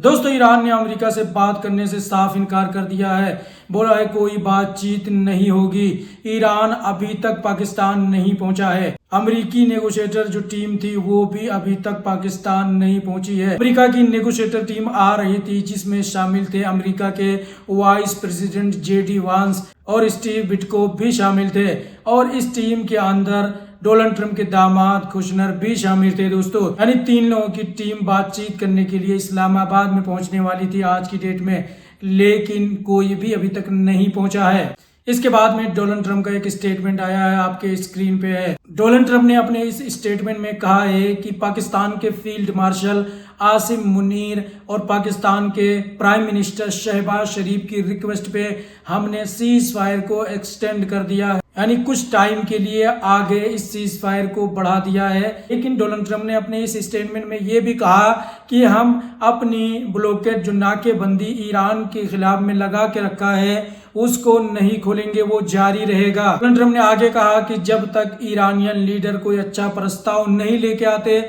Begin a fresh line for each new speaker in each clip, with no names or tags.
दोस्तों, ईरान ने अमेरिका से बात करने से साफ इनकार कर दिया है। बोला है कोई बातचीत नहीं होगी। ईरान अभी तक पाकिस्तान नहीं पहुंचा है। अमेरिकी नेगोशिएटर जो टीम थी वो भी अभी तक पाकिस्तान नहीं पहुंची है। अमेरिका की नेगोशिएटर टीम आ रही थी जिसमें शामिल थे अमेरिका के वाइस प्रेसिडेंट जेडी वांस और स्टीव विटकोफ भी शामिल थे, और इस टीम के अंदर डोनाल्ड ट्रंप के दामाद कुशनर भी शामिल थे। दोस्तों, यानी 3 लोगों की टीम बातचीत करने के लिए इस्लामाबाद में पहुंचने वाली थी आज की डेट में, लेकिन कोई भी अभी तक नहीं पहुंचा है। इसके बाद में डोनाल्ड ट्रंप का एक स्टेटमेंट आया है, आपके स्क्रीन पे है। डोनाल्ड ट्रंप ने अपने इस स्टेटमेंट में कहा है कि पाकिस्तान के फील्ड मार्शल आसिम मुनीर और पाकिस्तान के प्राइम मिनिस्टर शहबाज शरीफ की रिक्वेस्ट पे हमने सीज फायर को एक्सटेंड कर दिया है, यानी कुछ टाइम के लिए आगे इस सीज फायर को बढ़ा दिया है। लेकिन डोनाल्ड ट्रंप ने अपने इस स्टेटमेंट में ये भी कहा कि हम अपनी ब्लॉकेड जो नाकेबंदी ईरान के खिलाफ में लगा के रखा है उसको नहीं खोलेंगे, वो जारी रहेगा। डोनाल्ड ट्रंप ने आगे कहा कि जब तक ईरानियन लीडर कोई अच्छा प्रस्ताव नहीं लेके आते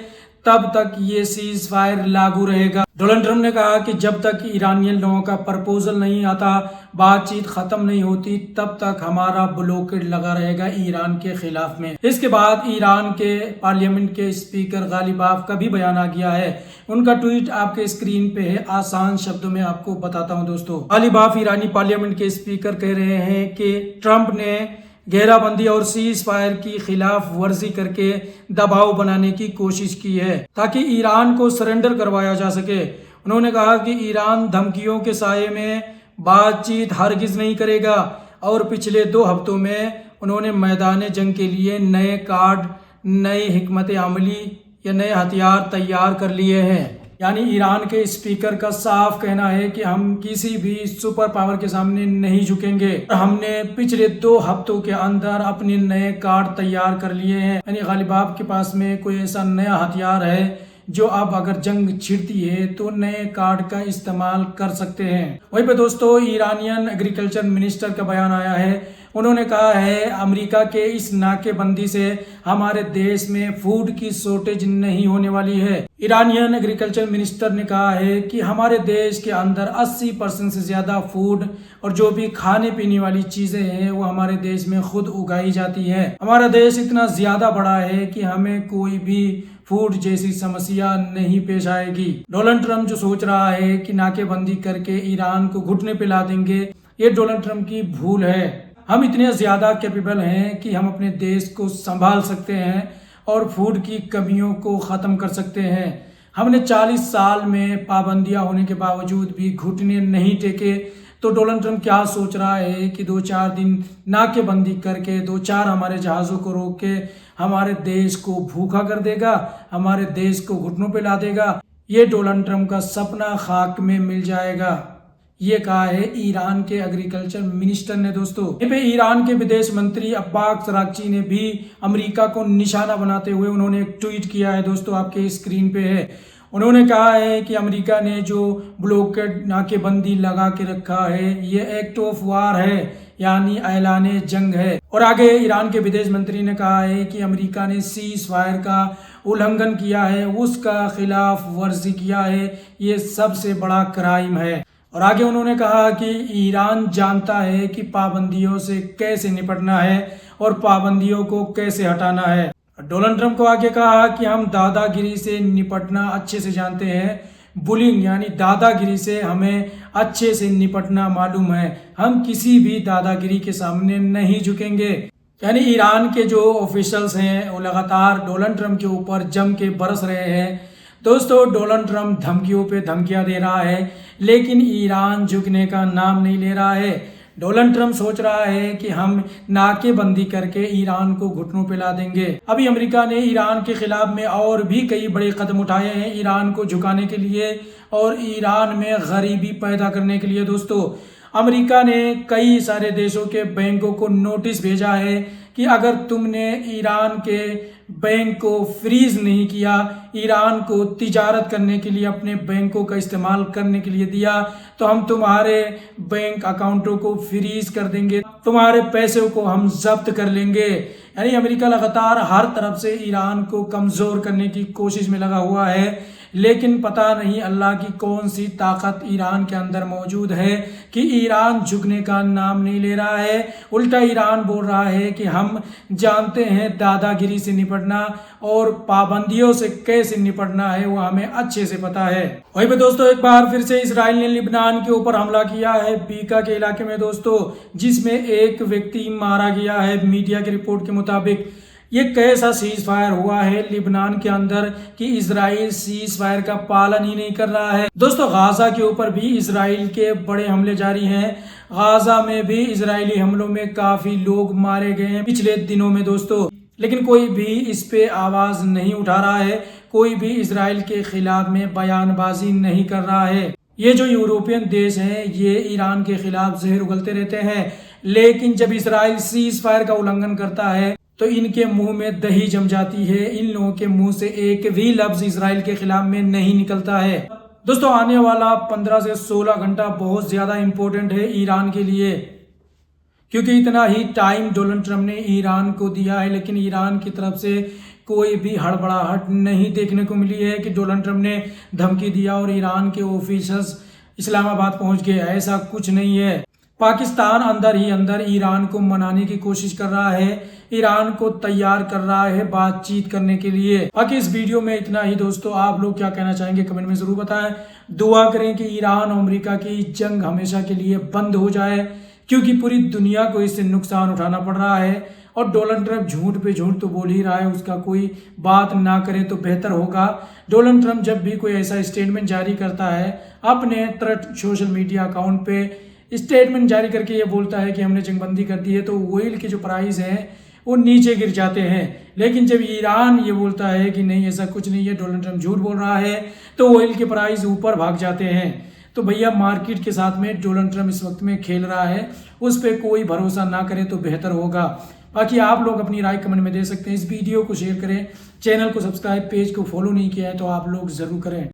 तब तक ये सीज फायर लागू रहेगा। डोनाल्ड ट्रंप ने कहा कि जब तक ईरानियन लोगों का प्रपोजल नहीं आता, बातचीत खत्म नहीं होती, तब तक हमारा ब्लॉकेड लगा रहेगा ईरान के खिलाफ में। इसके बाद ईरान के पार्लियामेंट के स्पीकर गालिबाफ का भी बयान आ गया है। उनका ट्वीट आपके स्क्रीन पे है, आसान शब्दों में आपको बताता हूँ। दोस्तों, गालिबाफ ईरानी पार्लियामेंट के स्पीकर कह रहे हैं कि ट्रंप ने घेराबंदी और सीज फायर की खिलाफ वर्जी करके दबाव बनाने की कोशिश की है ताकि ईरान को सरेंडर करवाया जा सके। उन्होंने कहा कि ईरान धमकियों के साये में बातचीत हरगिज नहीं करेगा, और पिछले 2 हफ्तों में उन्होंने मैदान जंग के लिए नए कार्ड, नई हिकमत अमली या नए हथियार तैयार कर लिए हैं। यानी ईरान के स्पीकर का साफ कहना है कि हम किसी भी सुपर पावर के सामने नहीं झुकेंगे। हमने पिछले 2 हफ्तों के अंदर अपने नए कार्ड तैयार कर लिए हैं। यानी गालिबाफ के पास में कोई ऐसा नया हथियार है जो अब अगर जंग छिड़ती है तो नए कार्ड का इस्तेमाल कर सकते हैं। वहीं पे दोस्तों, ईरानियन एग्रीकल्चर मिनिस्टर का बयान आया है। उन्होंने कहा है अमेरिका के इस नाकेबंदी से हमारे देश में फूड की शॉर्टेज नहीं होने वाली है। ईरानियन एग्रीकल्चर मिनिस्टर ने कहा है कि हमारे देश के अंदर 80% से ज्यादा फूड और जो भी खाने पीने वाली चीजें हैं वो हमारे देश में खुद उगाई जाती है। हमारा देश इतना ज्यादा बड़ा है कि हमें कोई भी फूड जैसी समस्या नहीं पेश आएगी। डोनाल्ड ट्रंप जो सोच रहा है कि नाकेबंदी करके ईरान को घुटने पे ला देंगे, ये डोनाल्ड ट्रंप की भूल है। हम इतने ज्यादा कैपेबल हैं कि हम अपने देश को संभाल सकते हैं और फूड की कमियों को खत्म कर सकते हैं। हमने 40 साल में पाबंदियां होने के बावजूद भी घुटने नहीं टेके, तो डोनाल्ड ट्रंप क्या सोच रहा है कि 2-4 दिन नाकेबंदी करके 2-4 हमारे जहाज़ों को रोक के हमारे देश को भूखा कर देगा, हमारे देश को घुटनों पे ला देगा। ये डोनाल्ड ट्रंप का सपना खाक में मिल जाएगा। ये कहा है ईरान के एग्रीकल्चर मिनिस्टर ने। दोस्तों, यहाँ पे ईरान के विदेश मंत्री अब्बास अरागची ने भी अमेरिका को निशाना बनाते हुए उन्होंने एक ट्वीट किया है। दोस्तों, आपके स्क्रीन पे है। उन्होंने कहा है कि अमेरिका ने जो ब्लॉकेड नाकेबंदी लगा के रखा है ये एक्ट ऑफ वार है, यानी ऐलान जंग है। और आगे ईरान के विदेश मंत्री ने कहा है कि अमेरिका ने सीज फायर का उल्लंघन किया है, उसका खिलाफ वर्जी किया है, ये सबसे बड़ा क्राइम है। और आगे उन्होंने कहा कि ईरान जानता है कि पाबंदियों से कैसे निपटना है और पाबंदियों को कैसे हटाना है। डोनाल्ड ट्रंप को आगे कहा कि हम दादागिरी से निपटना अच्छे से जानते हैं, बुलिंग यानी दादागिरी से हमें अच्छे से निपटना मालूम है, हम किसी भी दादागिरी के सामने नहीं झुकेंगे। यानी ईरान के जो ऑफिशियल्स हैं वो लगातार डोनाल्ड ट्रंप के ऊपर जम के बरस रहे हैं। दोस्तों, डोनाल्ड ट्रंप धमकियों पे धमकियां दे रहा है, लेकिन ईरान झुकने का नाम नहीं ले रहा है। डोनाल्ड ट्रंप सोच रहा है कि हम नाकेबंदी करके ईरान को घुटनों पे ला देंगे। अभी अमेरिका ने ईरान के खिलाफ में और भी कई बड़े कदम उठाए हैं ईरान को झुकाने के लिए और ईरान में गरीबी पैदा करने के लिए। दोस्तों, अमेरिका ने कई सारे देशों के बैंकों को नोटिस भेजा है कि अगर तुमने ईरान के बैंक को फ्रीज नहीं किया, ईरान को तिजारत करने के लिए अपने बैंकों का इस्तेमाल करने के लिए दिया, तो हम तुम्हारे बैंक अकाउंटों को फ्रीज कर देंगे, तुम्हारे पैसों को हम जब्त कर लेंगे। यानी अमेरिका लगातार हर तरफ से ईरान को कमज़ोर करने की कोशिश में लगा हुआ है। लेकिन पता नहीं अल्लाह की कौन सी ताकत ईरान के अंदर मौजूद है कि ईरान झुकने का नाम नहीं ले रहा है। उल्टा ईरान बोल रहा है कि हम जानते हैं दादागिरी से निपटना और पाबंदियों से कैसे निपटना है, वो हमें अच्छे से पता है। वहीं पे दोस्तों एक बार फिर से इसराइल ने लिबनान के ऊपर हमला किया है बीका के इलाके में दोस्तों, जिसमें एक व्यक्ति मारा गया है। मीडिया की रिपोर्ट के मुताबिक ये कैसा सीज फायर हुआ है लिबनान के अंदर कि इजराइल सीज फायर का पालन ही नहीं कर रहा है। दोस्तों गाजा के ऊपर भी इजराइल के बड़े हमले जारी हैं। गाजा में भी इजरायली हमलों में काफी लोग मारे गए हैं पिछले दिनों में दोस्तों, लेकिन कोई भी इस पे आवाज नहीं उठा रहा है, कोई भी इजराइल के खिलाफ में बयानबाजी नहीं कर रहा है। ये जो यूरोपियन देश हैं ये ईरान के खिलाफ जहर उगलते रहते हैं, लेकिन जब इजराइल सीज फायर का उल्लंघन करता है तो इनके मुंह में दही जम जाती है। इन लोगों के मुंह से एक भी लफ्ज इजराइल के खिलाफ में नहीं निकलता है। दोस्तों आने वाला 15 से 16 घंटा बहुत ज्यादा इंपॉर्टेंट है ईरान के लिए, क्योंकि इतना ही टाइम डोनाल्ड ट्रंप ने ईरान को दिया है, लेकिन ईरान की तरफ से कोई भी हड़बड़ाहट नहीं देखने को मिली है कि डोनाल्ड ट्रंप ने धमकी दिया और ईरान के ऑफिसर्स इस्लामाबाद पहुंच गए। ऐसा कुछ नहीं है। पाकिस्तान अंदर ही अंदर ईरान को मनाने की कोशिश कर रहा है, ईरान को तैयार कर रहा है बातचीत करने के लिए। बाकी इस वीडियो में इतना ही दोस्तों, आप लोग क्या कहना चाहेंगे कमेंट में जरूर बताएं। दुआ करें कि ईरान और अमेरिका की जंग हमेशा के लिए बंद हो जाए, क्योंकि पूरी दुनिया को इससे नुकसान उठाना पड़ रहा है और डोनाल्ड ट्रंप झूठ पे झूठ तो बोल ही रहा है, उसका कोई बात ना करे तो बेहतर होगा। डोनाल्ड ट्रंप जब भी कोई ऐसा स्टेटमेंट जारी करता है अपने ट्रस्ट सोशल मीडिया अकाउंट पे स्टेटमेंट जारी करके ये बोलता है कि हमने जंगबंदी कर दी है, तो ऑयल के जो प्राइस हैं वो नीचे गिर जाते हैं। लेकिन जब ईरान ये बोलता है कि नहीं ऐसा कुछ नहीं है, डोनाल्ड ट्रंप झूठ बोल रहा है, तो ऑयल के प्राइस ऊपर भाग जाते हैं। तो भैया मार्केट के साथ में डोनाल्ड ट्रंप इस वक्त में खेल रहा है, उस पर कोई भरोसा ना करे तो बेहतर होगा। बाकी आप लोग अपनी राय कमेंट में दे सकते हैं। इस वीडियो को शेयर करें, चैनल को सब्सक्राइब, पेज को फॉलो नहीं किया है तो आप लोग जरूर करें।